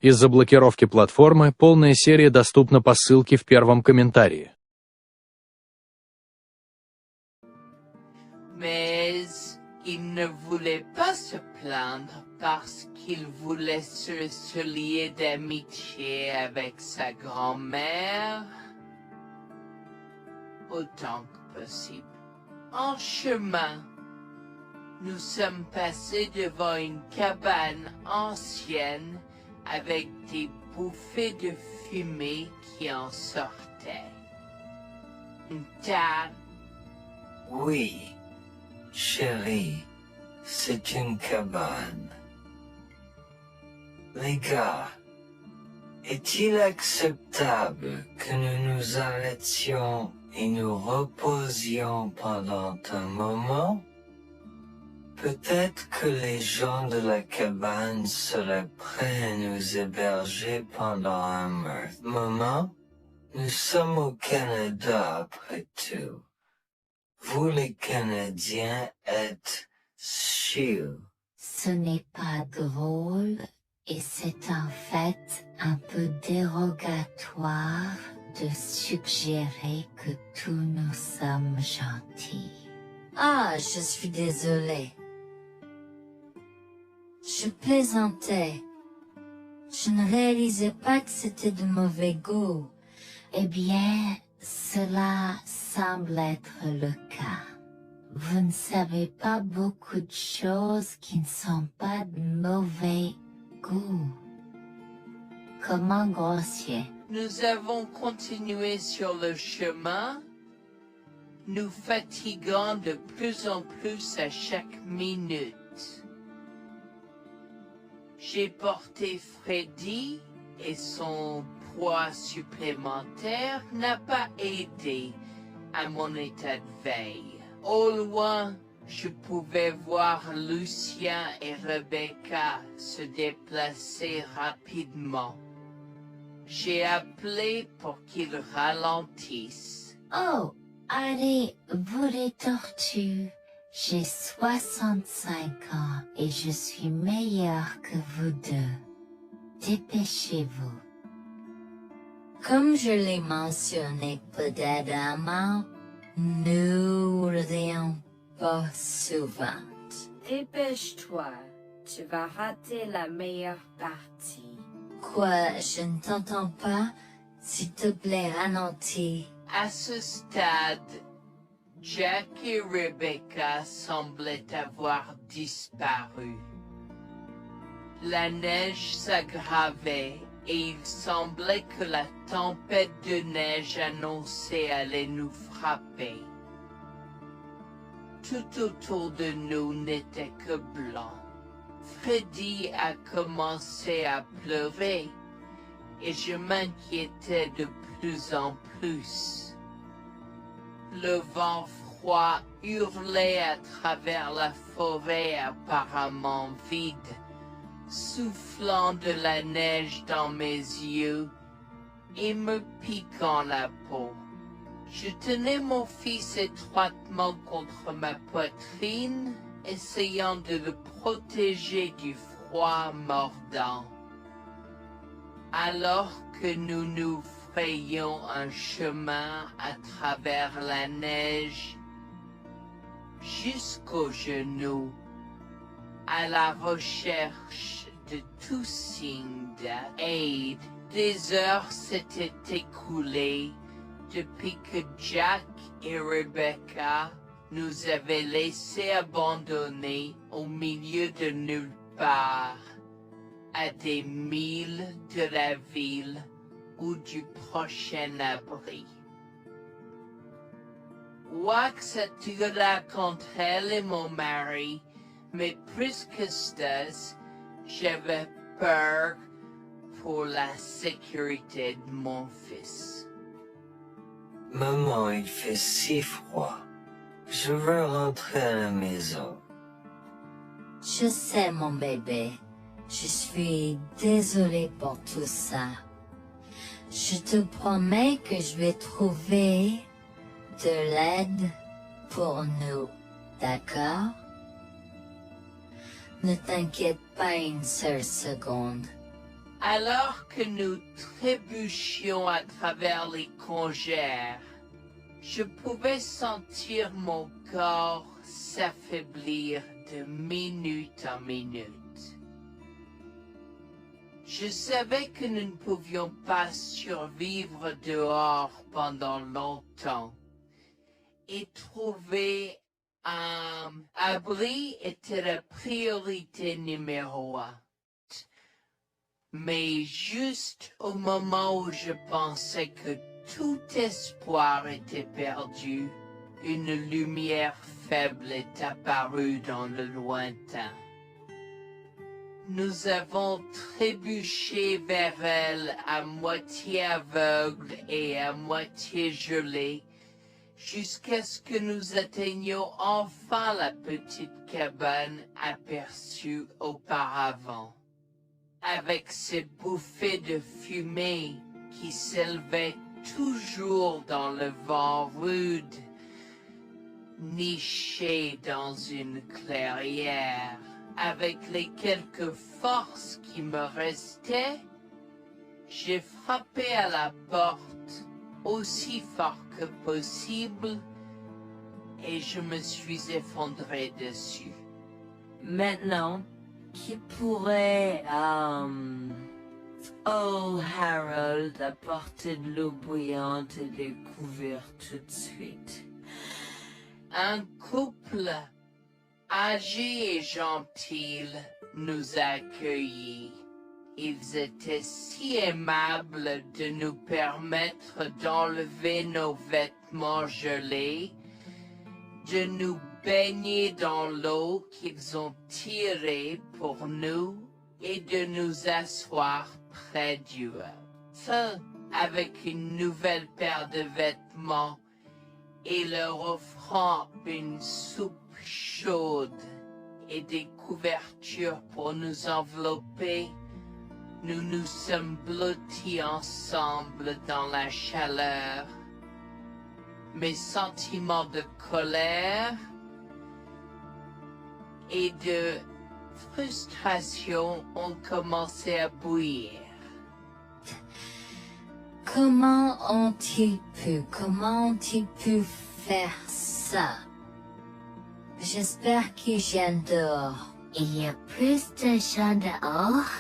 Из-за блокировки платформы полная серия доступна по ссылке в первом комментарии. Mais il ne voulait pas se plaindre parce qu'il voulait se lier d'amitié avec sa grand-mère autant que possible. En chemin, nous sommes passés devant une cabane ancienne avec des bouffées de fumée qui en sortaient. Dad. Oui, chérie, c'est une cabane. Les gars, est-il acceptable que nous nous arrêtions et nous reposions pendant un moment? Peut-être que les gens de la cabane seraient prêts à nous héberger pendant un moment. Nous sommes au Canada après tout. Vous les Canadiens êtes chauds. Ce n'est pas drôle et c'est en fait un peu dérogatoire de suggérer que tous nous sommes gentils. Ah, je suis désolée. Je plaisantais. Je ne réalisais pas que c'était de mauvais goût. Eh bien, cela semble être le cas. Vous ne savez pas beaucoup de choses qui ne sont pas de mauvais goût. Comment grossier. Nous avons continué sur le chemin, nous fatiguant de plus en plus à chaque minute. J'ai porté Freddy et son poids supplémentaire n'a pas aidé à mon état de veille. Au loin, je pouvais voir Lucien et Rebecca se déplacer rapidement. J'ai appelé pour qu'ils ralentissent. Oh, allez, vous les tortues. J'ai 65 ans et je suis meilleure que vous deux. Dépêchez-vous. Comme je l'ai mentionné précédemment, nous rions pas souvent. Dépêche-toi, tu vas rater la meilleure partie. Quoi, je ne t'entends pas? S'il te plaît, ralentis. À ce stade, Jack et Rebecca semblaient avoir disparu. La neige s'aggravait et il semblait que la tempête de neige annoncée allait nous frapper. Tout autour de nous n'était que blanc. Freddy a commencé à pleurer et je m'inquiétais de plus en plus. Le vent froid hurlait à travers la forêt apparemment vide, soufflant de la neige dans mes yeux et me piquant la peau. Je tenais mon fils étroitement contre ma poitrine, essayant de le protéger du froid mordant. Alors que nous nous frayions un chemin à travers la neige, jusqu'aux genoux, à la recherche de tout signe d'aide, des heures s'étaient écoulées depuis que Jack et Rebecca nous avaient laissés abandonnés au milieu de nulle part, à des milles de la ville ou du prochain abri. Wax attira contre elle et mon mari, mais plus que ça, j'avais peur pour la sécurité de mon fils. Maman, il fait si froid. Je veux rentrer à la maison. Je sais, mon bébé. Je suis désolée pour tout ça. Je te promets que je vais trouver de l'aide pour nous, d'accord? Ne t'inquiète pas une seule seconde. Alors que nous trébuchions à travers les congères, je pouvais sentir mon corps s'affaiblir de minute en minute. Je savais que nous ne pouvions pas survivre dehors pendant longtemps, et trouver un abri était la priorité numéro 1. Mais juste au moment où je pensais que tout espoir était perdu, une lumière faible est apparue dans le lointain. Nous avons trébuché vers elle à moitié aveugle et à moitié gelé, jusqu'à ce que nous atteignions enfin la petite cabane aperçue auparavant, avec ses bouffées de fumée qui s'élevaient toujours dans le vent rude, nichée dans une clairière. Avec les quelques forces qui me restaient, j'ai frappé à la porte aussi fort que possible et je me suis effondré dessus. Maintenant, qui pourrait, oh Harold, apporter de l'eau bouillante et des couverts tout de suite? Un couple âgé et gentil nous a accueillis. Ils étaient si aimables de nous permettre d'enlever nos vêtements gelés, de nous baigner dans l'eau qu'ils ont tirée pour nous et de nous asseoir près du feu avec une nouvelle paire de vêtements et leur offrant une soupe chaude et des couvertures pour nous envelopper. Nous nous sommes blottis ensemble dans la chaleur. Mes sentiments de colère et de frustration ont commencé à bouillir. Comment ont-ils pu faire ça? J'espère qu'ils viennent dehors. Il y a plus de gens dehors.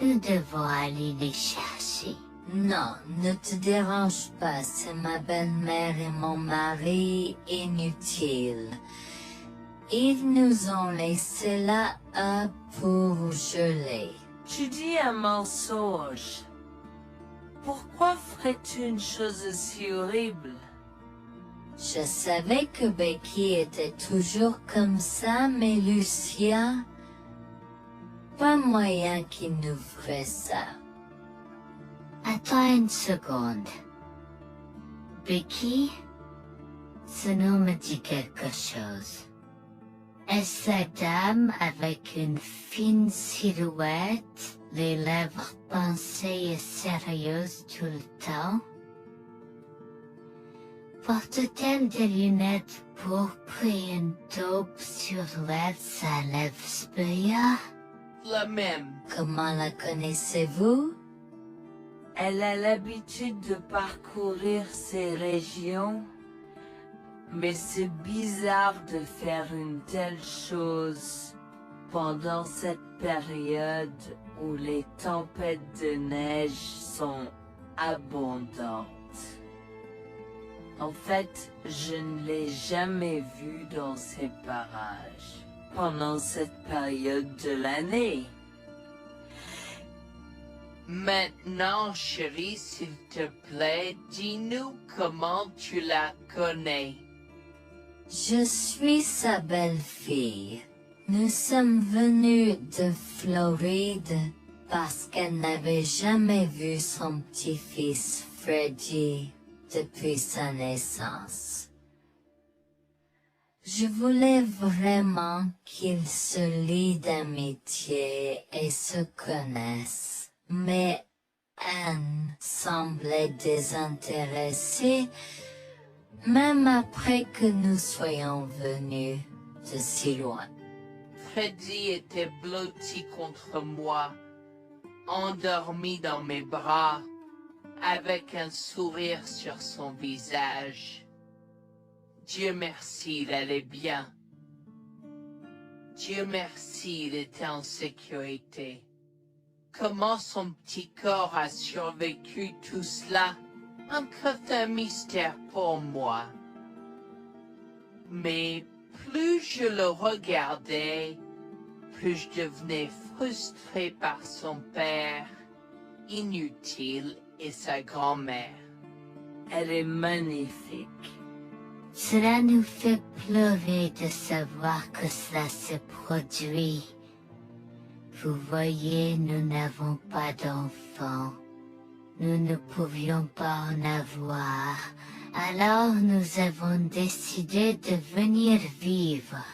Nous devons aller les chercher. Non, ne te dérange pas, c'est ma belle-mère et mon mari inutiles. Ils nous ont laissé là pour geler. Tu dis un mensonge. Pourquoi ferais-tu une chose aussi horrible? Je savais que Becky était toujours comme ça, mais Lucia, pas moyen qu'il nous ferait ça. Attends une seconde. Becky, ce nom me dit quelque chose. Est-ce la dame avec une fine silhouette, les lèvres pincées et sérieuses tout le temps? Porte-t-elle des lunettes pourpres et une taupe sur l'aide sa lèvre spéa? La même. Comment la connaissez-vous? Elle a l'habitude de parcourir ces régions, mais c'est bizarre de faire une telle chose pendant cette période où les tempêtes de neige sont abondantes. En fait, je ne l'ai jamais vue dans ces parages pendant cette période de l'année. Maintenant, chérie, s'il te plaît, dis-nous comment tu la connais. Je suis sa belle-fille. Nous sommes venus de Floride parce qu'elle n'avait jamais vu son petit-fils Freddy depuis sa naissance. Je voulais vraiment qu'ils se lient d'amitié et se connaissent, mais Anne semblait désintéressée, même après que nous soyons venus. de si loin. Freddy était blotti contre moi, endormi dans mes bras, avec un sourire sur son visage. Dieu merci, il allait bien. Dieu merci, il était en sécurité. Comment son petit corps a survécu tout cela? Encore un mystère pour moi. Mais plus je le regardais, plus je devenais frustré par son père, inutile, et sa grand-mère. Elle est magnifique. Cela nous fait pleurer de savoir que cela se produit. Vous voyez, nous n'avons pas d'enfants. Nous ne pouvions pas en avoir. Alors nous avons décidé de venir vivre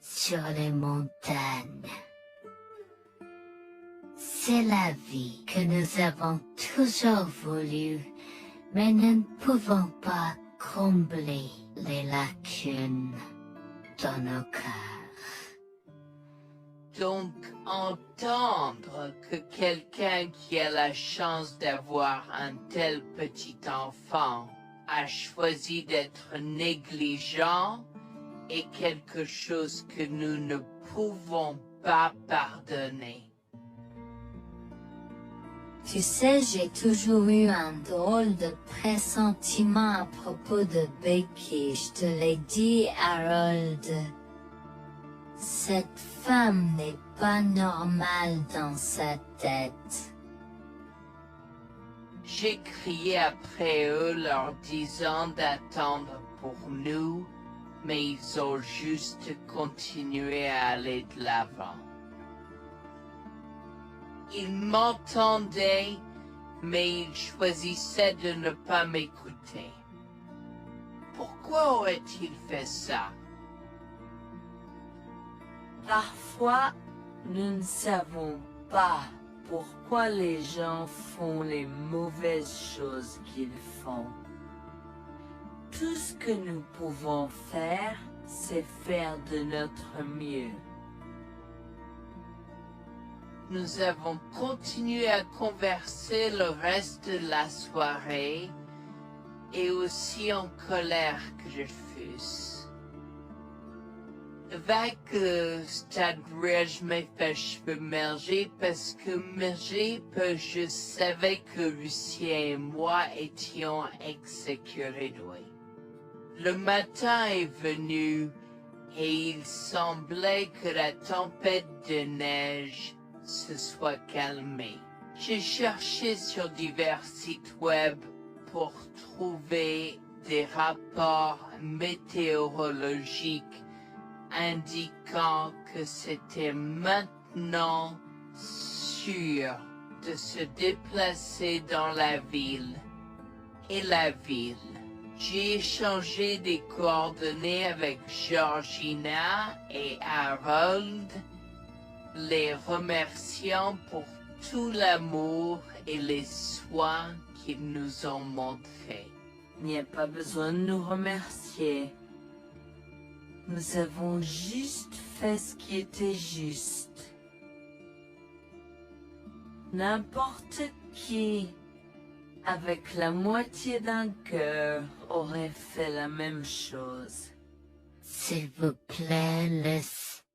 sur les montagnes. C'est la vie que nous avons toujours voulu, mais nous ne pouvons pas combler les lacunes dans nos cœurs. Donc, entendre que quelqu'un qui a la chance d'avoir un tel petit enfant a choisi d'être négligent est quelque chose que nous ne pouvons pas pardonner. Tu sais, j'ai toujours eu un drôle de pressentiment à propos de Becky, je te l'ai dit, Harold. Cette femme n'est pas normale dans sa tête. J'ai crié après eux leur disant d'attendre pour nous, mais ils ont juste continué à aller de l'avant. Ils m'entendaient, mais ils choisissaient de ne pas m'écouter. Pourquoi aurait-il fait ça? Parfois, nous ne savons pas pourquoi les gens font les mauvaises choses qu'ils font. Tout ce que nous pouvons faire, c'est faire de notre mieux. Nous avons continué à converser le reste de la soirée, et aussi en colère que je fusse. Avec c'est-à-dire je m'ai fait submerger parce que je savais que Lucien et moi étions exécurés. Le matin est venu et il semblait que la tempête de neige se soit calmée. J'ai cherché sur divers sites web pour trouver des rapports météorologiques indiquant que c'était maintenant sûr de se déplacer dans la ville. Et la ville. J'ai échangé des coordonnées avec Georgina et Harold, les remerciant pour tout l'amour et les soins qu'ils nous ont montrés. Il n'y a pas besoin de nous remercier. Nous avons juste fait ce qui était juste. N'importe qui, avec la moitié d'un cœur, aurait fait la même chose. S'il vous plaît,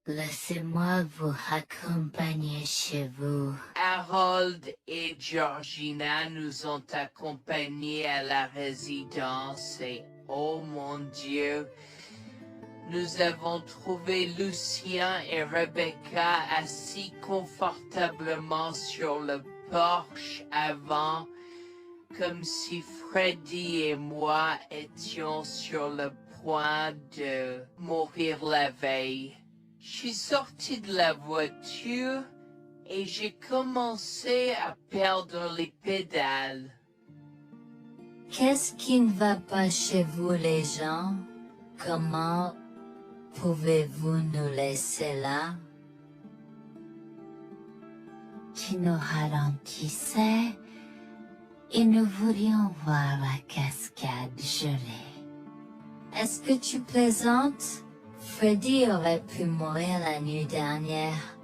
laissez-moi vous accompagner chez vous. Harold et Georgina nous ont accompagnés à la résidence et, oh mon Dieu, nous avons trouvé Lucien et Rebecca assis confortablement sur le porche avant, comme si Freddy et moi étions sur le point de mourir la veille. Je suis sorti de la voiture et j'ai commencé à perdre les pédales. Qu'est-ce qui ne va pas chez vous, les gens? Comment pouvez-vous nous laisser là? Tu nous ralentissais et nous voulions voir la cascade gelée. Est-ce que tu plaisantes? Freddy aurait pu mourir la nuit dernière.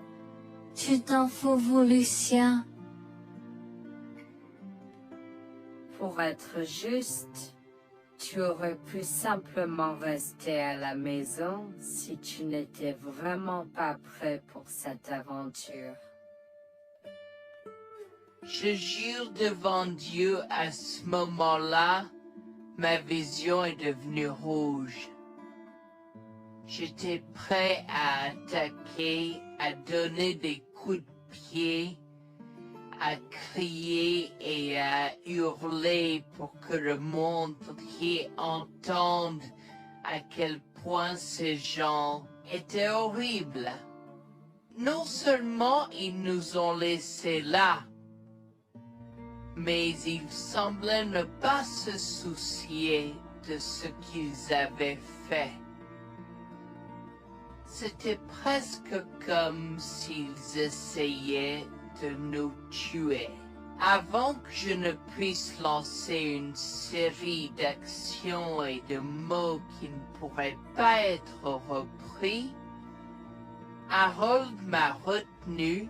Tu t'en fous, vous, Lucien? Pour être juste, tu aurais pu simplement rester à la maison si tu n'étais vraiment pas prêt pour cette aventure. Je jure devant Dieu, à ce moment-là, ma vision est devenue rouge. J'étais prêt à attaquer, à donner des coups de pied, à crier et à hurler pour que le monde entier entende à quel point ces gens étaient horribles. Non seulement ils nous ont laissés là, mais ils semblaient ne pas se soucier de ce qu'ils avaient fait. C'était presque comme s'ils essayaient de nous tuer. Avant que je ne puisse lancer une série d'actions et de mots qui ne pourraient pas être repris, Harold m'a retenu,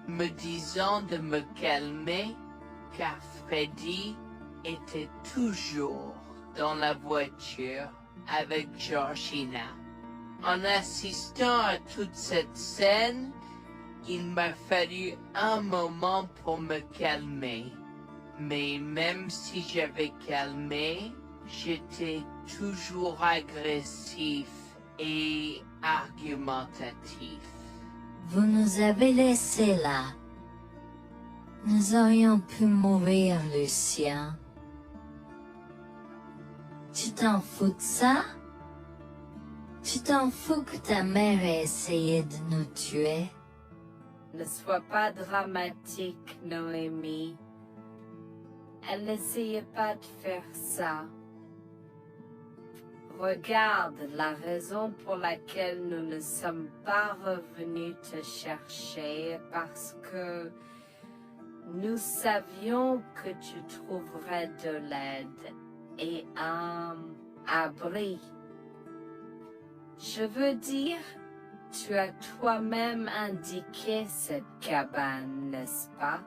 me disant de me calmer, car Freddy était toujours dans la voiture avec Georgina. En assistant à toute cette scène, il m'a fallu un moment pour me calmer. Mais même si j'avais calmé, j'étais toujours agressif et argumentatif. Vous nous avez laissés là. Nous aurions pu mourir, Lucien. Tu t'en fous de ça? Tu t'en fous que ta mère ait essayé de nous tuer? Ne sois pas dramatique, Noémie. Elle n'essayait pas de faire ça. Regarde, la raison pour laquelle nous ne sommes pas revenus te chercher est parce que nous savions que tu trouverais de l'aide et un abri. Je veux dire, tu as toi-même indiqué cette cabane, n'est-ce pas?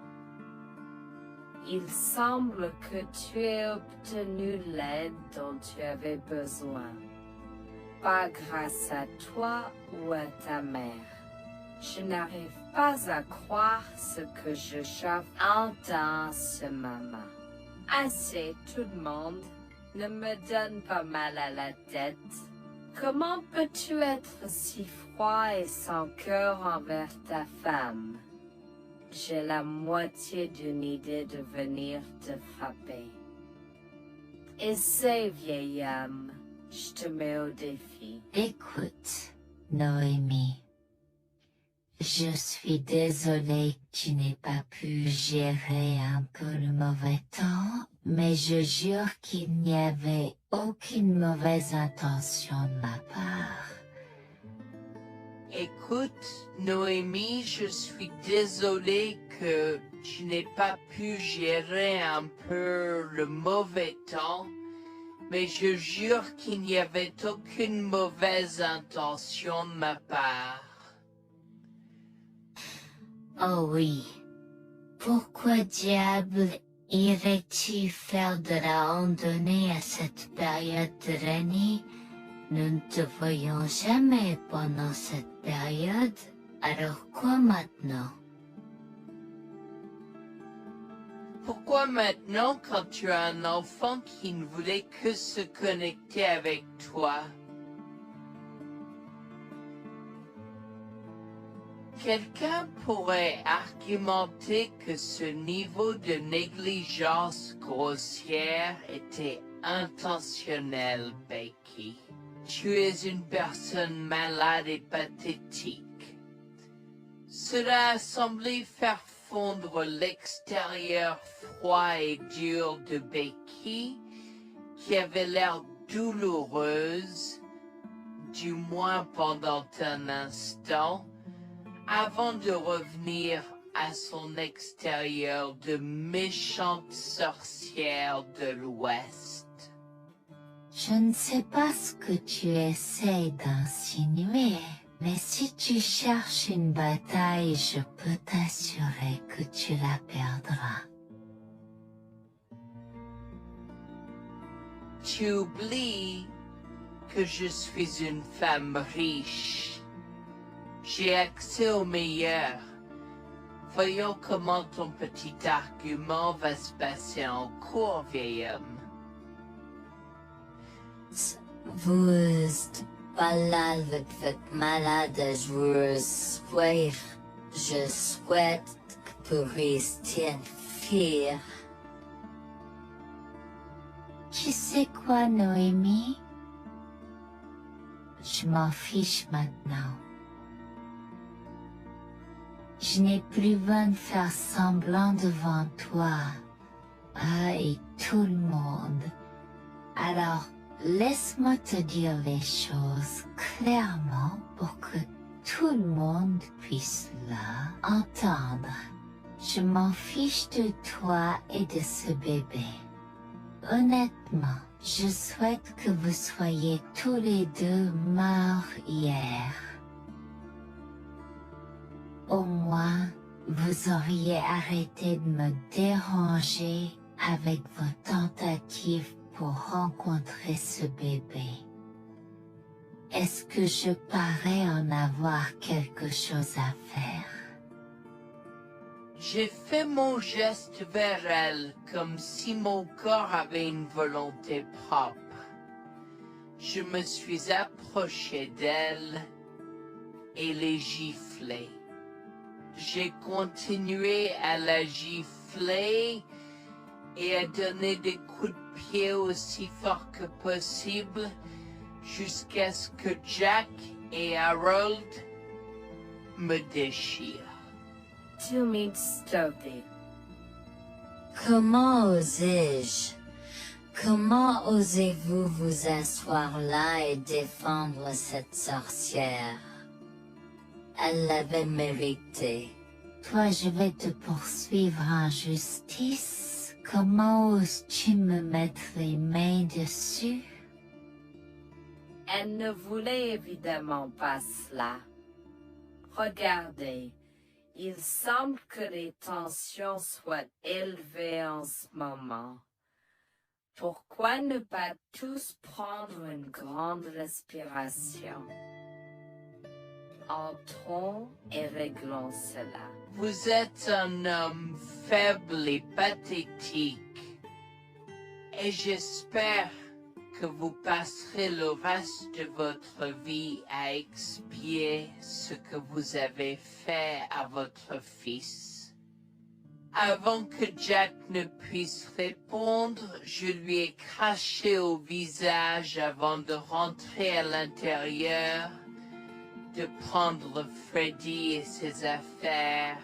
Il semble que tu aies obtenu l'aide dont tu avais besoin. Pas grâce à toi ou à ta mère. Je n'arrive pas à croire ce que j'entends ce moment. Assez, tout le monde. Ne me donne pas mal à la tête. Comment peux-tu être si froid et sans cœur envers ta femme? J'ai la moitié d'une idée de venir te frapper. Essaie, vieil homme. Je te mets au défi. Écoute, Noémie. Je suis désolée que tu n'aies pas pu gérer un peu le mauvais temps, mais je jure qu'il n'y avait aucune mauvaise intention de ma part. Écoute, Noémie, je suis désolée que tu n'aies pas pu gérer un peu le mauvais temps, mais je jure qu'il n'y avait aucune mauvaise intention de ma part. Oh oui. Pourquoi diable irais-tu faire de la randonnée à cette période de l'année? Nous ne te voyons jamais pendant cette période, alors quoi maintenant? Pourquoi maintenant quand tu as un enfant qui ne voulait que se connecter avec toi? Quelqu'un pourrait argumenter que ce niveau de négligence grossière était intentionnel, Becky. Tu es une personne malade et pathétique. Cela a semblé faire fondre l'extérieur froid et dur de Becky, qui avait l'air douloureuse, du moins pendant un instant, avant de revenir à son extérieur de méchante sorcière de l'Ouest. Je ne sais pas ce que tu essaies d'insinuer, mais si tu cherches une bataille, je peux t'assurer que tu la perdras. Tu oublies que je suis une femme riche. J'ai accès au meilleur. Voyons comment ton petit argument va se passer en cours, vieil homme. Vous parlez avec votre malade, je souhaite que vous restiez fier. Tu sais quoi, Noémie? Je m'en fiche maintenant. Je n'ai plus besoin de faire semblant devant toi et tout le monde. Alors, laisse-moi te dire les choses clairement pour que tout le monde puisse entendre. Je m'en fiche de toi et de ce bébé. Honnêtement, je souhaite que vous soyez tous les deux morts hier. Au moins, vous auriez arrêté de me déranger avec vos tentatives pour rencontrer ce bébé. Est-ce que je parais en avoir quelque chose à faire? J'ai fait mon geste vers elle comme si mon corps avait une volonté propre. Je me suis approché d'elle et l'ai giflée. J'ai continué à la gifler et à donner des coups de pied aussi fort que possible jusqu'à ce que Jack et Harold me déchirent. Tu m'as stoppé. Comment osais-je? Comment osez-vous vous asseoir là et défendre cette sorcière? Elle l'avait mérité. Toi, je vais te poursuivre en justice. Comment oses-tu me mettre les mains dessus? Elle ne voulait évidemment pas cela. Regardez, il semble que les tensions soient élevées en ce moment. Pourquoi ne pas tous prendre une grande respiration? Entrons et réglons cela. Vous êtes un homme faible et pathétique, et j'espère que vous passerez le reste de votre vie à expier ce que vous avez fait à votre fils. Avant que Jack ne puisse répondre, je lui ai craché au visage avant de rentrer à l'intérieur, de prendre Freddy et ses affaires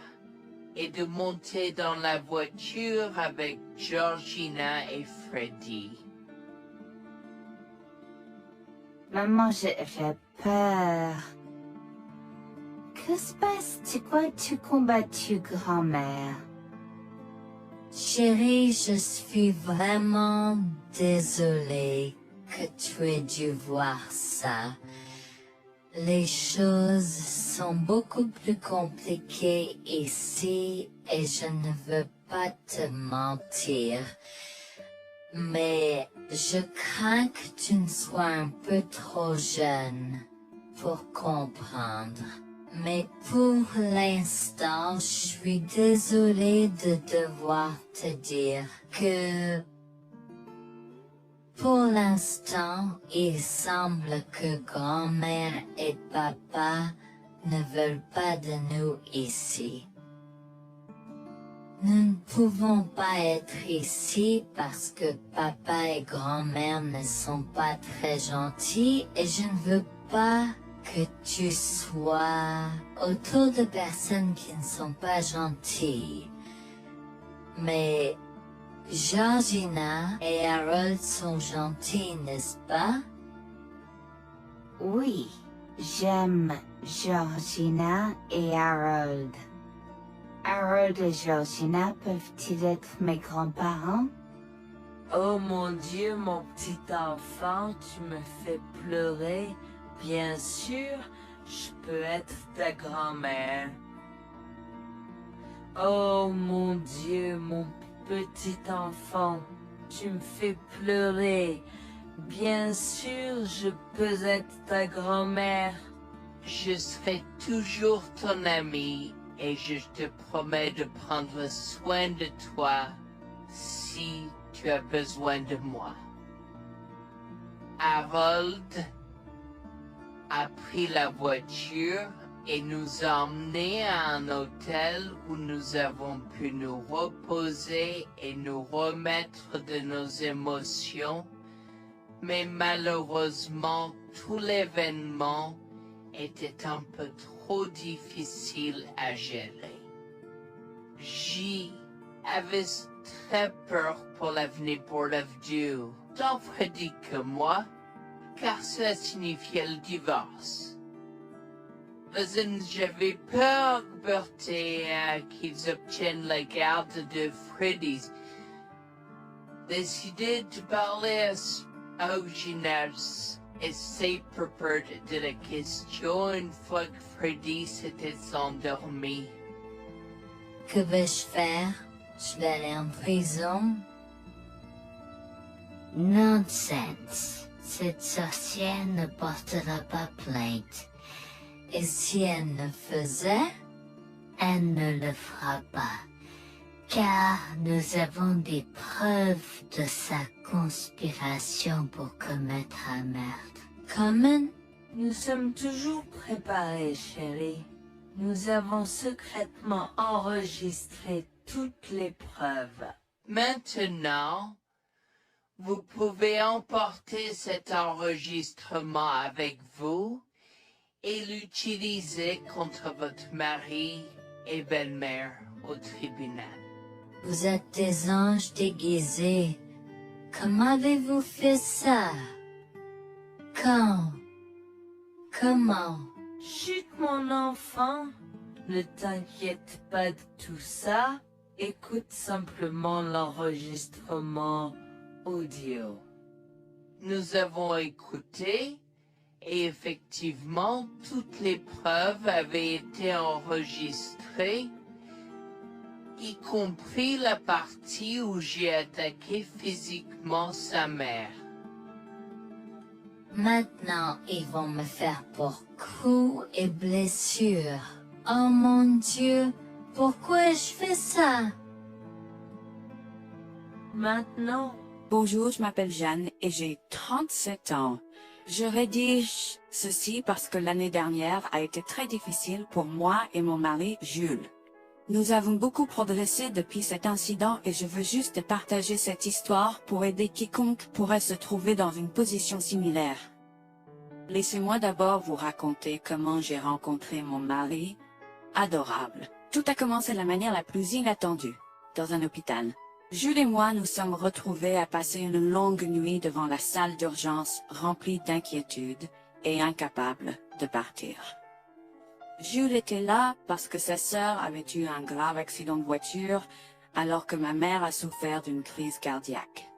et de monter dans la voiture avec Georgina et Freddy. Maman, j'ai peur. Que se passe? Quoi tu combattu, grand-mère? Chérie, je suis vraiment désolée que tu aies dû voir ça. Les choses sont beaucoup plus compliquées ici et je ne veux pas te mentir. Mais je crains que tu ne sois un peu trop jeune pour comprendre. Mais pour l'instant, je suis désolée de devoir te dire que pour l'instant, il semble que grand-mère et papa ne veulent pas de nous ici. Nous ne pouvons pas être ici parce que papa et grand-mère ne sont pas très gentils et je ne veux pas que tu sois autour de personnes qui ne sont pas gentilles. Mais Georgina et Harold sont gentils, n'est-ce pas? Oui, j'aime Georgina et Harold. Harold et Georgina peuvent-ils être mes grands-parents? Oh mon Dieu, mon petit enfant, tu me fais pleurer. Bien sûr, je peux être ta grand-mère. Oh mon Dieu, mon petit enfant, tu me fais pleurer. Bien sûr, je peux être ta grand-mère. Je serai toujours ton ami et je te promets de prendre soin de toi si tu as besoin de moi. Harold a pris la voiture et nous a emmenés à un hôtel où nous avons pu nous reposer et nous remettre de nos émotions, mais malheureusement tout l'événement était un peu trop difficile à gérer. J'avais très peur pour l'avenir pour Dieu, tant Freddy que moi, car cela signifiait le divorce. Mais j'avais peur, Bertie, qu'ils obtiennent la garde de Freddy. Décidé de parler au gymnase et c'est peur de la question une fois que Freddy s'était endormi. Que vais-je faire? Je vais aller en prison? Nonsense. Cette sorcière ne portera pas plainte. Et si elle ne faisait? Elle ne le fera pas. Car nous avons des preuves de sa conspiration pour commettre un meurtre. Comment? Nous sommes toujours préparés, chérie. Nous avons secrètement enregistré toutes les preuves. Maintenant, vous pouvez emporter cet enregistrement avec vous et l'utiliser contre votre mari et belle-mère au tribunal. Vous êtes des anges déguisés. Comment avez-vous fait ça? Quand? Comment? Chut, mon enfant, ne t'inquiète pas de tout ça. Écoute simplement l'enregistrement audio. Nous avons écouté et effectivement toutes les preuves avaient été enregistrées, y compris la partie où j'ai attaqué physiquement sa mère. Maintenant, ils vont me faire pour coups et blessures. Oh mon Dieu, pourquoi je fais ça? Maintenant, Bonjour, je m'appelle Jeanne et j'ai 37 ans. Je rédige ceci parce que l'année dernière a été très difficile pour moi et mon mari Jules. Nous avons beaucoup progressé depuis cet incident et je veux juste partager cette histoire pour aider quiconque pourrait se trouver dans une position similaire. Laissez-moi d'abord vous raconter comment j'ai rencontré mon mari, adorable. Tout a commencé de la manière la plus inattendue, dans un hôpital. Jules et moi nous sommes retrouvés à passer une longue nuit devant la salle d'urgence remplie d'inquiétude et incapables de partir. Jules était là parce que sa sœur avait eu un grave accident de voiture alors que ma mère a souffert d'une crise cardiaque.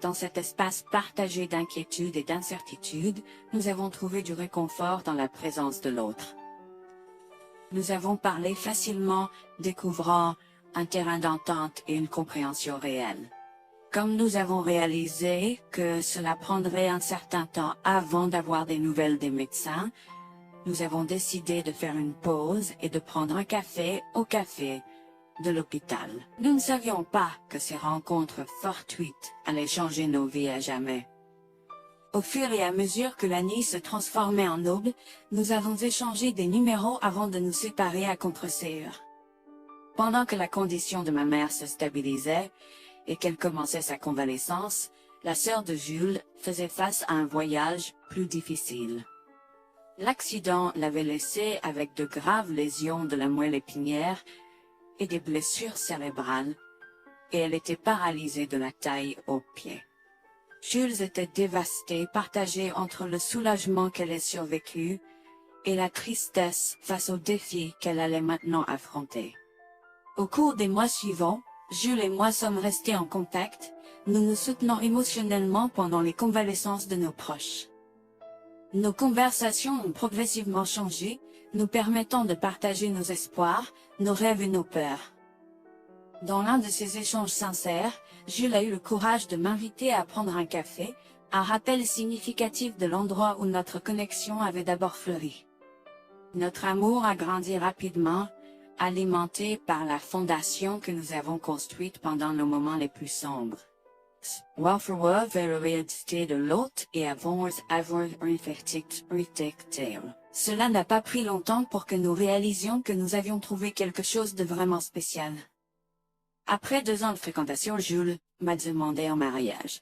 Dans cet espace partagé d'inquiétude et d'incertitude, nous avons trouvé du réconfort dans la présence de l'autre. Nous avons parlé facilement, découvrant un terrain d'entente et une compréhension réelle. Comme nous avons réalisé que cela prendrait un certain temps avant d'avoir des nouvelles des médecins, nous avons décidé de faire une pause et de prendre un café au café de l'hôpital. Nous ne savions pas que ces rencontres fortuites allaient changer nos vies à jamais. Au fur et à mesure que la nuit se transformait en aube, nous avons échangé des numéros avant de nous séparer à contre-séance. Pendant que la condition de ma mère se stabilisait et qu'elle commençait sa convalescence, la sœur de Jules faisait face à un voyage plus difficile. L'accident l'avait laissée avec de graves lésions de la moelle épinière et des blessures cérébrales, et elle était paralysée de la taille aux pieds. Jules était dévasté, partagé entre le soulagement qu'elle ait survécu et la tristesse face aux défis qu'elle allait maintenant affronter. Au cours des mois suivants, Jules et moi sommes restés en contact, nous nous soutenons émotionnellement pendant les convalescences de nos proches. Nos conversations ont progressivement changé, nous permettant de partager nos espoirs, nos rêves et nos peurs. Dans l'un de ces échanges sincères, Jules a eu le courage de m'inviter à prendre un café, un rappel significatif de l'endroit où notre connexion avait d'abord fleuri. Notre amour a grandi rapidement, alimenté par la fondation que nous avons construite pendant nos moments les plus sombres. Welfare vérifié de l'autre et avoir réfléchi. Cela n'a pas pris longtemps pour que nous réalisions que nous avions trouvé quelque chose de vraiment spécial. Après 2 ans de fréquentation, Jules m'a demandé en mariage.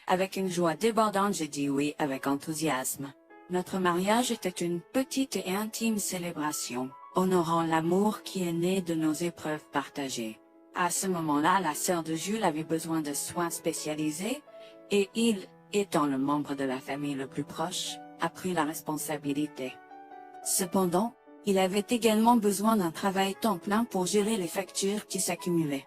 Avec une joie débordante, j'ai dit oui avec enthousiasme. Notre mariage était une petite et intime célébration, honorant l'amour qui est né de nos épreuves partagées. À ce moment-là, la sœur de Jules avait besoin de soins spécialisés, et il, étant le membre de la famille le plus proche, a pris la responsabilité. Cependant, il avait également besoin d'un travail temps plein pour gérer les factures qui s'accumulaient.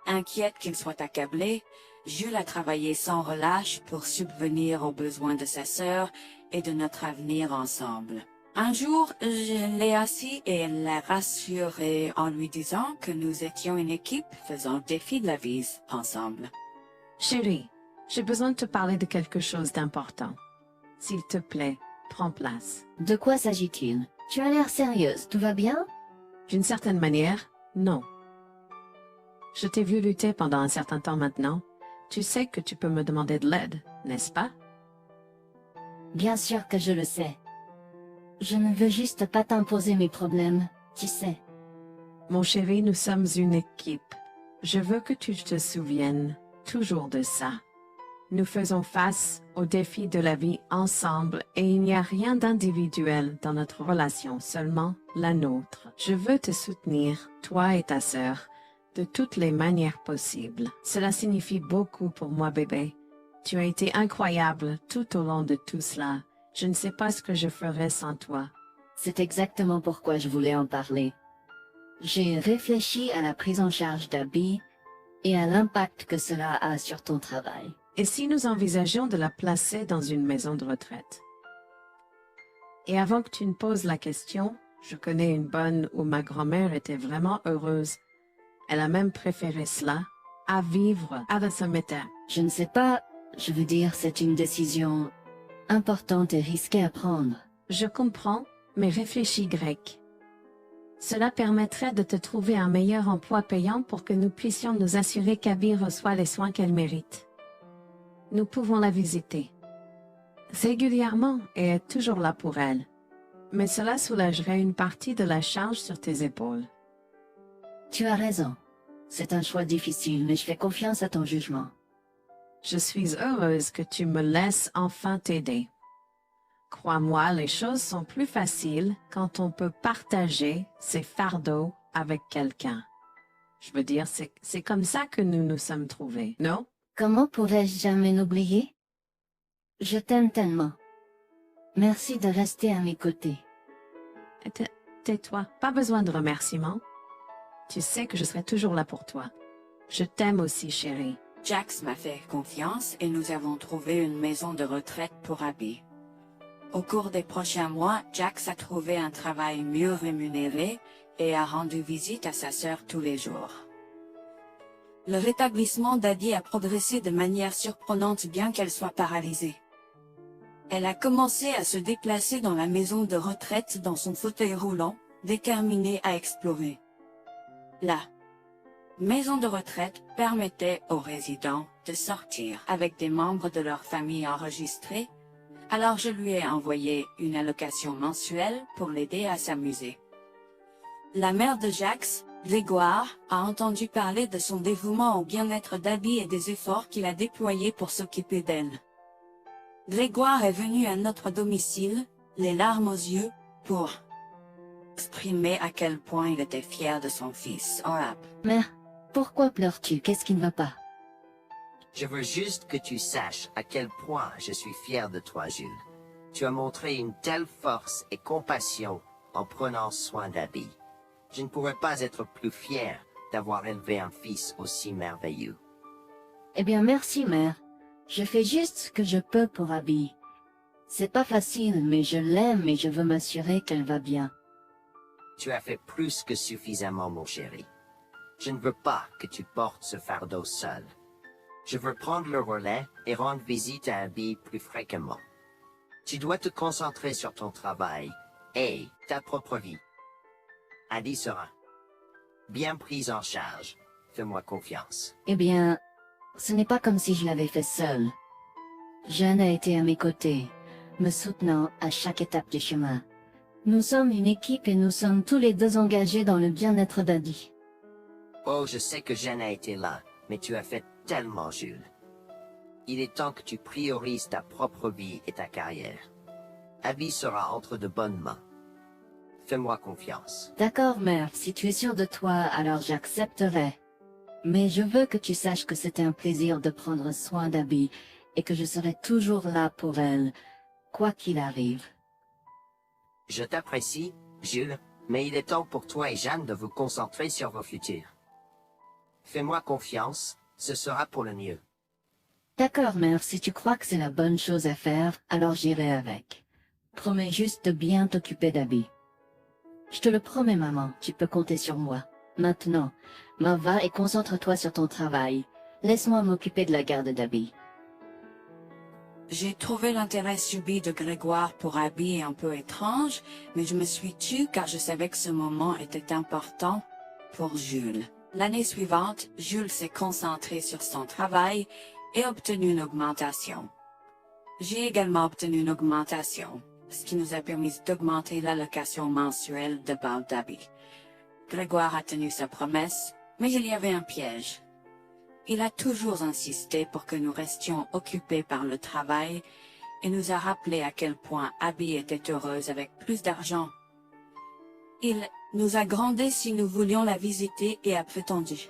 Inquiète qu'il soit accablé, Jules a travaillé sans relâche pour subvenir aux besoins de sa sœur et de notre avenir ensemble. Un jour, je l'ai assis et l'ai rassuré en lui disant que nous étions une équipe faisant le défi de la vie ensemble. Chérie, j'ai besoin de te parler de quelque chose d'important. S'il te plaît, prends place. De quoi s'agit-il? Tu as l'air sérieuse, tout va bien? D'une certaine manière, non. Je t'ai vu lutter pendant un certain temps maintenant. Tu sais que tu peux me demander de l'aide, n'est-ce pas? Bien sûr que je le sais. Je ne veux juste pas t'imposer mes problèmes, tu sais. Mon chéri, nous sommes une équipe. Je veux que tu te souviennes toujours de ça. Nous faisons face aux défis de la vie ensemble et il n'y a rien d'individuel dans notre relation, seulement la nôtre. Je veux te soutenir, toi et ta sœur, de toutes les manières possibles. Cela signifie beaucoup pour moi, bébé. Tu as été incroyable tout au long de tout cela. Je ne sais pas ce que je ferais sans toi. C'est exactement pourquoi je voulais en parler. J'ai réfléchi à la prise en charge d'Abby et à l'impact que cela a sur ton travail. Et si nous envisageons de la placer dans une maison de retraite? Et avant que tu ne poses la question, je connais une bonne où ma grand-mère était vraiment heureuse. Elle a même préféré cela à vivre à Sameta. Je ne sais pas, je veux dire, c'est une décision importante et risquée à prendre. Je comprends, mais réfléchis grec. Cela permettrait de te trouver un meilleur emploi payant pour que nous puissions nous assurer qu'Abby reçoit les soins qu'elle mérite. Nous pouvons la visiter régulièrement et être toujours là pour elle. Mais cela soulagerait une partie de la charge sur tes épaules. Tu as raison. C'est un choix difficile, mais je fais confiance à ton jugement. Je suis heureuse que tu me laisses enfin t'aider. Crois-moi, les choses sont plus faciles quand on peut partager ses fardeaux avec quelqu'un. Je veux dire, c'est comme ça que nous nous sommes trouvés, non? Comment pourrais-je jamais l'oublier? Je t'aime tellement. Merci de rester à mes côtés. Tais-toi, pas besoin de remerciements. Tu sais que je serai toujours là pour toi. Je t'aime aussi, chérie. Jax m'a fait confiance et nous avons trouvé une maison de retraite pour Abby. Au cours des prochains mois, Jax a trouvé un travail mieux rémunéré et a rendu visite à sa sœur tous les jours. Le rétablissement d'Abby a progressé de manière surprenante bien qu'elle soit paralysée. Elle a commencé à se déplacer dans la maison de retraite dans son fauteuil roulant, déterminée à explorer. La maison de retraite permettait aux résidents de sortir avec des membres de leur famille enregistrés, alors je lui ai envoyé une allocation mensuelle pour l'aider à s'amuser. La mère de Jax, Grégoire, a entendu parler de son dévouement au bien-être d'Abby et des efforts qu'il a déployés pour s'occuper d'elle. Grégoire est venu à notre domicile, les larmes aux yeux, pour exprimer à quel point il était fier de son fils. Mère, pourquoi pleures-tu? Qu'est-ce qui ne va pas? Je veux juste que tu saches à quel point je suis fier de toi, Jules. Tu as montré une telle force et compassion en prenant soin d'Abby. Je ne pourrais pas être plus fier d'avoir élevé un fils aussi merveilleux. Eh bien, merci, mère. Je fais juste ce que je peux pour Abby. C'est pas facile, mais je l'aime et je veux m'assurer qu'elle va bien. Tu as fait plus que suffisamment, mon chéri. Je ne veux pas que tu portes ce fardeau seul. Je veux prendre le relais et rendre visite à Abby plus fréquemment. Tu dois te concentrer sur ton travail et ta propre vie. Abby sera bien prise en charge. Fais-moi confiance. Eh bien, ce n'est pas comme si je l'avais fait seule. Jeanne a été à mes côtés, me soutenant à chaque étape du chemin. Nous sommes une équipe et nous sommes tous les deux engagés dans le bien-être d'Abby. Oh, je sais que Jeanne a été là, mais tu as fait tellement, Jules. Il est temps que tu priorises ta propre vie et ta carrière. Abby sera entre de bonnes mains. Fais-moi confiance. D'accord, mère, si tu es sûre de toi, alors j'accepterai. Mais je veux que tu saches que c'était un plaisir de prendre soin d'Abby et que je serai toujours là pour elle, quoi qu'il arrive. Je t'apprécie, Jules, mais il est temps pour toi et Jeanne de vous concentrer sur vos futurs. Fais-moi confiance, ce sera pour le mieux. D'accord, mère, si tu crois que c'est la bonne chose à faire, alors j'irai avec. Promets juste de bien t'occuper d'Abby. Je te le promets, maman, tu peux compter sur moi. Maintenant, m'en va et concentre-toi sur ton travail. Laisse-moi m'occuper de la garde d'Abby. J'ai trouvé l'intérêt subi de Grégoire pour Abby un peu étrange, mais je me suis tue car je savais que ce moment était important pour Jules. L'année suivante, Jules s'est concentré sur son travail et obtenu une augmentation. J'ai également obtenu une augmentation, ce qui nous a permis d'augmenter l'allocation mensuelle de base d'Abby. Grégoire a tenu sa promesse, mais il y avait un piège. Il a toujours insisté pour que nous restions occupés par le travail et nous a rappelé à quel point Abby était heureuse avec plus d'argent. Il nous a grondé si nous voulions la visiter et a prétendu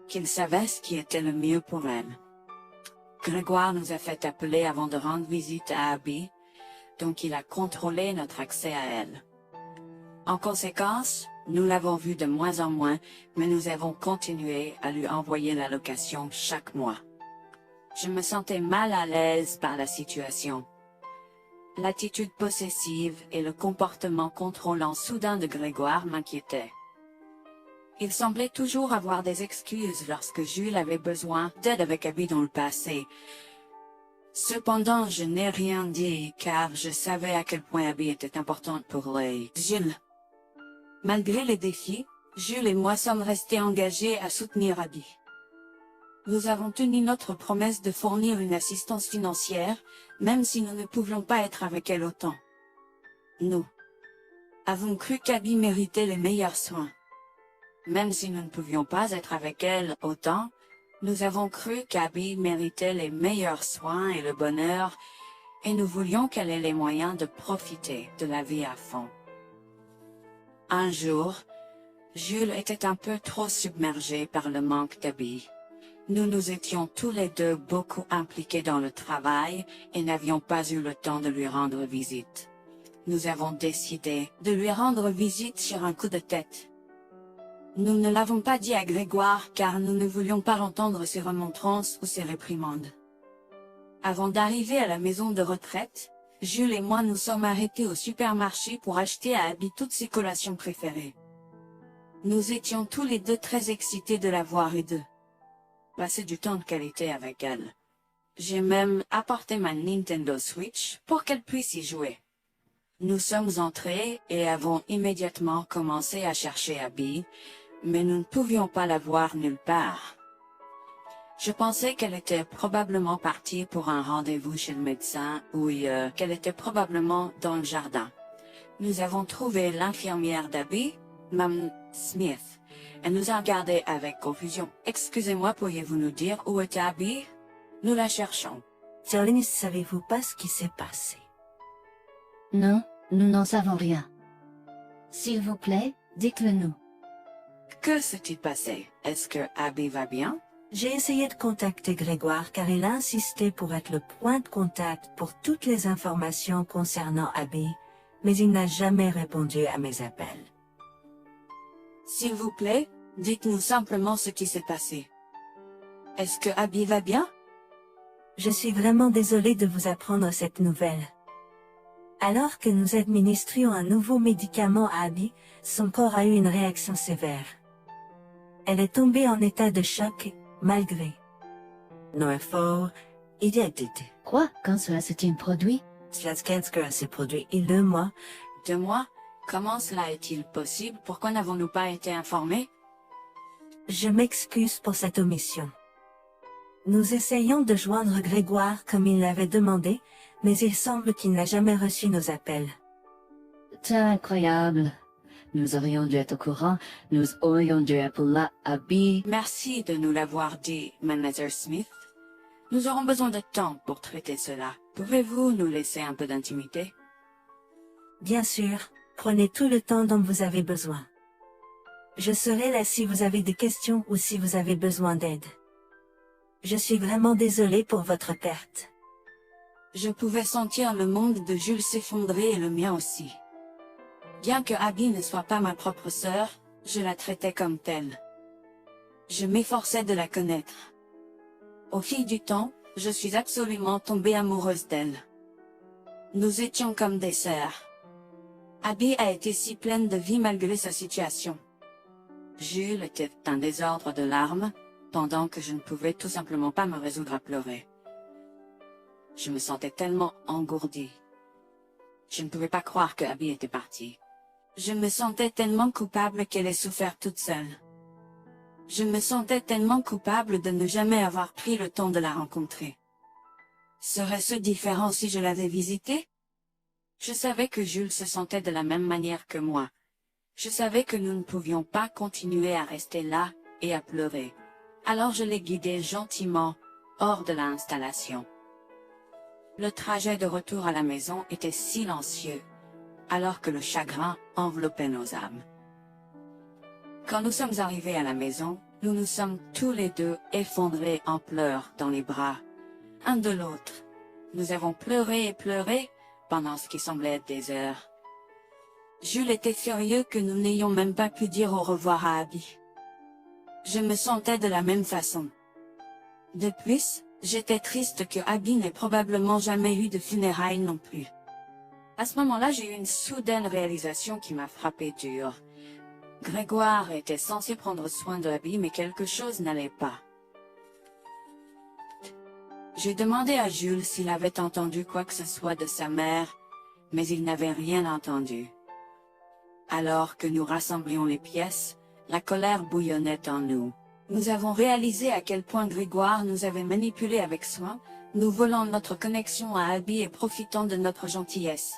qu'il savait ce qui était le mieux pour elle. Grégoire nous a fait appeler avant de rendre visite à Abby, donc il a contrôlé notre accès à elle. En conséquence, nous l'avons vue de moins en moins, mais nous avons continué à lui envoyer l'allocation chaque mois. Je me sentais mal à l'aise par la situation. L'attitude possessive et le comportement contrôlant soudain de Grégoire m'inquiétaient. Il semblait toujours avoir des excuses lorsque Jules avait besoin d'aide avec Abby dans le passé. Cependant, je n'ai rien dit car je savais à quel point Abby était importante pour Jules. Malgré les défis, Jules et moi sommes restés engagés à soutenir Abby. Nous avons tenu notre promesse de fournir une assistance financière, même si nous ne pouvions pas être avec elle autant. Nous avons cru qu'Abby méritait les meilleurs soins. Même si nous ne pouvions pas être avec elle autant, nous avons cru qu'Abby méritait les meilleurs soins et le bonheur, et nous voulions qu'elle ait les moyens de profiter de la vie à fond. Un jour, Jules était un peu trop submergé par le manque d'Abby. Nous nous étions tous les deux beaucoup impliqués dans le travail et n'avions pas eu le temps de lui rendre visite. Nous avons décidé de lui rendre visite sur un coup de tête. Nous ne l'avons pas dit à Grégoire car nous ne voulions pas entendre ses remontrances ou ses réprimandes. Avant d'arriver à la maison de retraite, Jules et moi nous sommes arrêtés au supermarché pour acheter à Abby toutes ses collations préférées. Nous étions tous les deux très excités de la voir et de passer du temps de qualité avec elle. J'ai même apporté ma Nintendo Switch pour qu'elle puisse y jouer. Nous sommes entrés et avons immédiatement commencé à chercher Abby, mais nous ne pouvions pas la voir nulle part. Je pensais qu'elle était probablement partie pour un rendez-vous chez le médecin ou qu'elle était probablement dans le jardin. Nous avons trouvé l'infirmière d'Abby, Mme Smith. Elle nous a regardés avec confusion. « Excusez-moi, pourriez-vous nous dire où est Abby? Nous la cherchons. » Charlie, ne savez-vous pas ce qui s'est passé? Non, nous n'en savons rien. S'il vous plaît, dites-le nous. Que s'est-il passé? Est-ce que Abby va bien? J'ai essayé de contacter Grégoire car il a insisté pour être le point de contact pour toutes les informations concernant Abby, mais il n'a jamais répondu à mes appels. S'il vous plaît, dites-nous simplement ce qui s'est passé. Est-ce que Abby va bien? Je suis vraiment désolée de vous apprendre cette nouvelle. Alors que nous administrions un nouveau médicament à Abby, son corps a eu une réaction sévère. Elle est tombée en état de choc, malgré nos efforts inédits. Quoi? Quand cela s'est-il produit? Sladkansker s'est produit il y a 2 mois. 2 mois? Comment cela est-il possible? Pourquoi n'avons-nous pas été informés? Je m'excuse pour cette omission. Nous essayons de joindre Grégoire comme il l'avait demandé, mais il semble qu'il n'a jamais reçu nos appels. C'est incroyable. Nous aurions dû être au courant, nous aurions dû appeler Abby. Merci de nous l'avoir dit, Manager Smith. Nous aurons besoin de temps pour traiter cela. Pouvez-vous nous laisser un peu d'intimité? Bien sûr, prenez tout le temps dont vous avez besoin. Je serai là si vous avez des questions ou si vous avez besoin d'aide. Je suis vraiment désolée pour votre perte. Je pouvais sentir le monde de Jules s'effondrer et le mien aussi. Bien que Abby ne soit pas ma propre sœur, je la traitais comme telle. Je m'efforçais de la connaître. Au fil du temps, je suis absolument tombée amoureuse d'elle. Nous étions comme des sœurs. Abby a été si pleine de vie malgré sa situation. Jules était un désordre de larmes, pendant que je ne pouvais tout simplement pas me résoudre à pleurer. Je me sentais tellement engourdie. Je ne pouvais pas croire que Abby était partie. Je me sentais tellement coupable qu'elle ait souffert toute seule. Je me sentais tellement coupable de ne jamais avoir pris le temps de la rencontrer. Serait-ce différent si je l'avais visitée? Je savais que Jules se sentait de la même manière que moi. Je savais que nous ne pouvions pas continuer à rester là et à pleurer. Alors je l'ai guidée gentiment hors de l'installation. Le trajet de retour à la maison était silencieux, alors que le chagrin enveloppait nos âmes. Quand nous sommes arrivés à la maison, nous nous sommes tous les deux effondrés en pleurs dans les bras, un de l'autre. Nous avons pleuré et pleuré pendant ce qui semblait être des heures. Jules était furieux que nous n'ayons même pas pu dire au revoir à Abby. Je me sentais de la même façon. De plus, j'étais triste que Abby n'ait probablement jamais eu de funérailles non plus. À ce moment-là, j'ai eu une soudaine réalisation qui m'a frappé dur. Grégoire était censé prendre soin de Abby, mais quelque chose n'allait pas. J'ai demandé à Jules s'il avait entendu quoi que ce soit de sa mère, mais il n'avait rien entendu. Alors que nous rassemblions les pièces, la colère bouillonnait en nous. Nous avons réalisé à quel point Grégoire nous avait manipulés avec soin, nous volant notre connexion à Abby et profitant de notre gentillesse.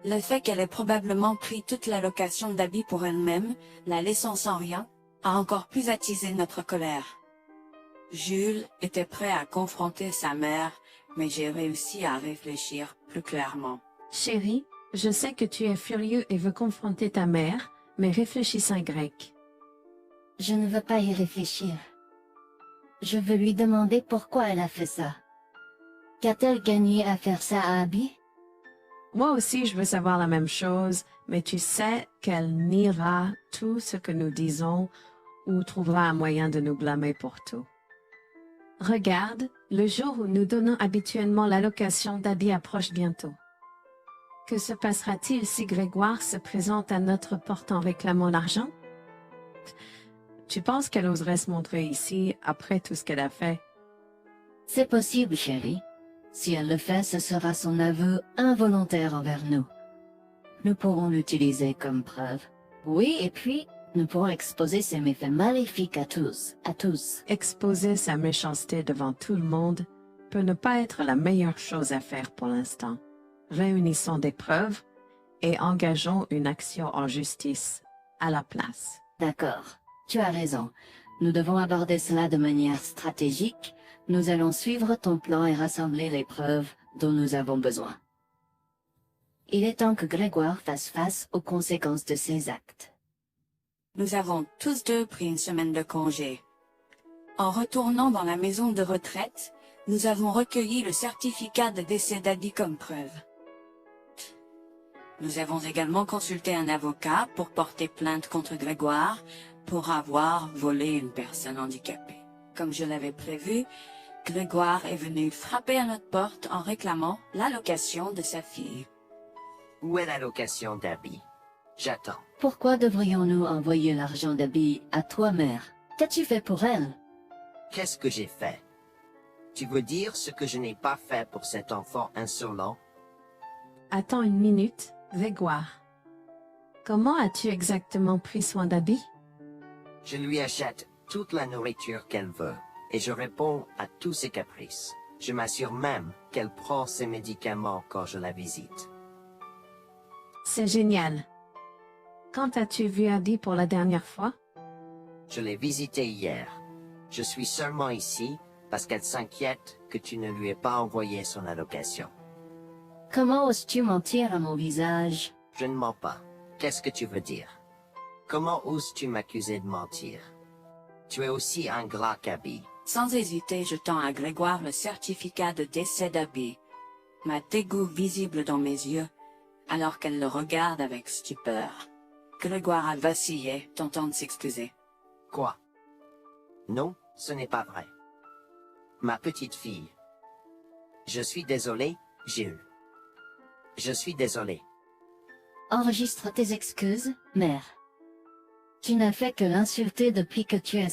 Le fait qu'elle ait probablement pris toute l'allocation d'Abby pour elle-même, la laissant sans rien, a encore plus attisé notre colère. Jules était prêt à confronter sa mère, mais j'ai réussi à réfléchir plus clairement. Chérie, je sais que tu es furieux et veux confronter ta mère, mais réfléchis en grec. Je ne veux pas y réfléchir. Je veux lui demander pourquoi elle a fait ça. Qu'a-t-elle gagné à faire ça à Abby? Moi aussi, je veux savoir la même chose, mais tu sais qu'elle niera tout ce que nous disons ou trouvera un moyen de nous blâmer pour tout. Regarde, le jour où nous donnons habituellement l'allocation d'Abby approche bientôt. Que se passera-t-il si Grégoire se présente à notre porte en réclamant l'argent? Tu penses qu'elle oserait se montrer ici après tout ce qu'elle a fait? C'est possible, chérie. Si elle le fait, ce sera son aveu involontaire envers nous. Nous pourrons l'utiliser comme preuve. Oui, et puis, nous pourrons exposer ses méfaits maléfiques à tous. Exposer sa méchanceté devant tout le monde peut ne pas être la meilleure chose à faire pour l'instant. Réunissons des preuves et engageons une action en justice à la place. D'accord, tu as raison. Nous devons aborder cela de manière stratégique. Nous allons suivre ton plan et rassembler les preuves dont nous avons besoin. Il est temps que Grégoire fasse face aux conséquences de ses actes. Nous avons tous deux pris une semaine de congé. En retournant dans la maison de retraite, nous avons recueilli le certificat de décès d'Abby comme preuve. Nous avons également consulté un avocat pour porter plainte contre Grégoire pour avoir volé une personne handicapée. comme je l'avais prévu, Grégoire est venu frapper à notre porte en réclamant l'allocation de sa fille. Où est l'allocation d'Abby? J'attends. Pourquoi devrions-nous envoyer l'argent d'Abby à toi, mère? Qu'as-tu fait pour elle? Qu'est-ce que j'ai fait? Tu veux dire ce que je n'ai pas fait pour cet enfant insolent? Attends une minute, Grégoire. Comment as-tu exactement pris soin d'Abby? Je lui achète toute la nourriture qu'elle veut, et je réponds à tous ses caprices. Je m'assure même qu'elle prend ses médicaments quand je la visite. C'est génial. Quand as-tu vu Abby pour la dernière fois? Je l'ai visitée hier. Je suis seulement ici parce qu'elle s'inquiète que tu ne lui aies pas envoyé son allocation. Comment oses-tu mentir à mon visage? Je ne mens pas. Qu'est-ce que tu veux dire? Comment oses-tu m'accuser de mentir? Tu es aussi ingrat qu'Abby. Sans hésiter, je tends à Grégoire le certificat de décès d'Abby, ma dégoût visible dans mes yeux, alors qu'elle le regarde avec stupeur. Grégoire a vacillé, tentant de s'excuser. Quoi? Non, ce n'est pas vrai. Ma petite fille. Je suis désolé, Jules. Je suis désolé. Enregistre tes excuses, mère. Tu n'as fait que l'insulter depuis que tu es